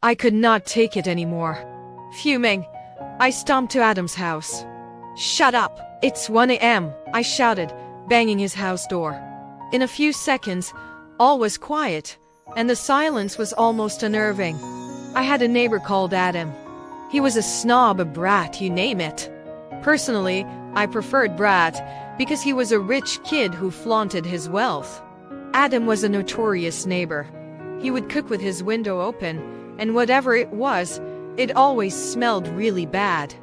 I could not take it anymore. Fuming, I stomped to Adam's house. "Shut up! It's 1 a.m., I shouted, banging his house door. In a few seconds, all was quiet, and the silence was almost unnerving. I had a neighbor called Adam. He was a snob, a brat, you name it. Personally, I preferred brat because he was a rich kid who flaunted his wealth. Adam was a notorious neighbor. He would cook with his window open, and whatever it was, it always smelled really bad.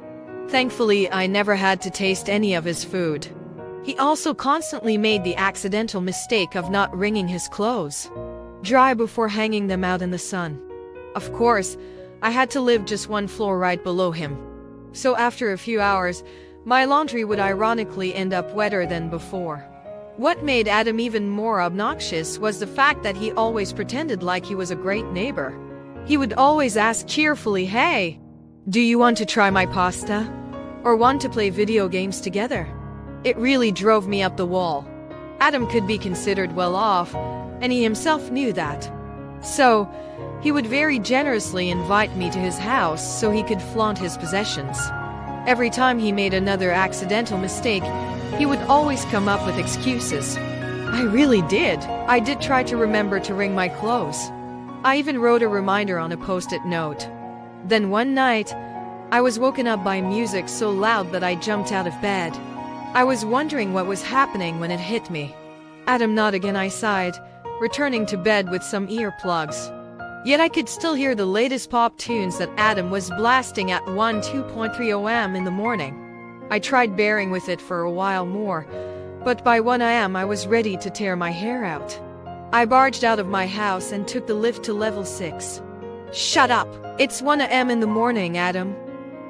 Thankfully, I never had to taste any of his food. He also constantly made the accidental mistake of not wringing his clothes dry before hanging them out in the sun. Of course, I had to live just one floor right below him. So after a few hours, my laundry would ironically end up wetter than before. What made Adam even more obnoxious was the fact that he always pretended like he was a great neighbor. He would always ask cheerfully, "Hey, do you want to try my pasta? Or want to play video games together?" It really drove me up the wall. Adam could be considered well off, and he himself knew that. So, he would very generously invite me to his house so he could flaunt his possessions. Every time he made another accidental mistake, he would always come up with excuses. I really did. I did try to remember to wring my clothes. I even wrote a reminder on a post-it note. Then one night, I was woken up by music so loud that I jumped out of bed. I was wondering what was happening when it hit me. "Adam, not again," I sighed, returning to bed with some earplugs. Yet I could still hear the latest pop tunes that Adam was blasting at 2:3 a.m. in the morning. I tried bearing with it for a while more, but by 1 a.m. I was ready to tear my hair out. I barged out of my house and took the lift to level 6. "Shut up! It's 1 a.m. in the morning, Adam,"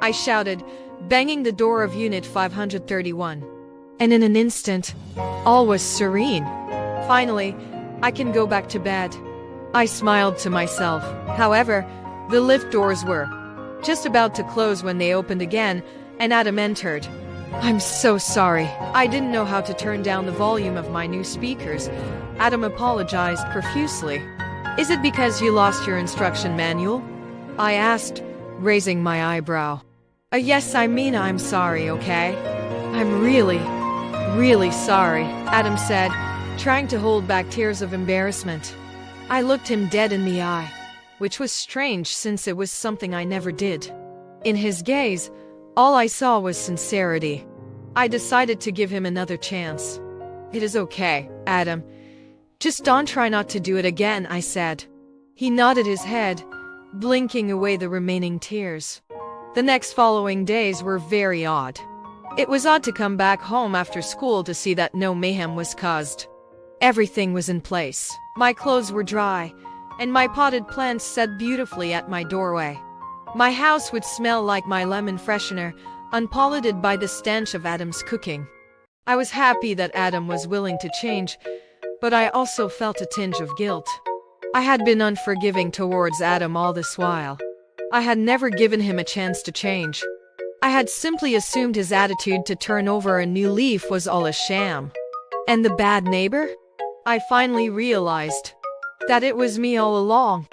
I shouted, banging the door of Unit 531. And in an instant, all was serene. Finally, I can go back to bed. I smiled to myself. However, the lift doors were just about to close when they opened again, and Adam entered. "I'm so sorry. I didn't know how to turn down the volume of my new speakers," Adam apologized profusely. "Is it because you lost your instruction manual?" I asked, raising my eyebrow. Yes, I'm sorry, okay? I'm really sorry," Adam said, trying to hold back tears of embarrassment. I looked him dead in the eye, which was strange since it was something I never did. In his gaze, all I saw was sincerity. I decided to give him another chance. "It is okay, Adam. Just don't try not to do it again," I said. He nodded his head, blinking away the remaining tears. The next following days were very odd. It was odd to come back home after school to see that no mayhem was caused. Everything was in place. My clothes were dry, and my potted plants set beautifully at my doorway. My house would smell like my lemon freshener, unpolluted by the stench of Adam's cooking. I was happy that Adam was willing to change, but I also felt a tinge of guilt. I had been unforgiving towards Adam all this while. I had never given him a chance to change. I had simply assumed his attitude to turn over a new leaf was all a sham. And the bad neighbor? I finally realized that it was me all along.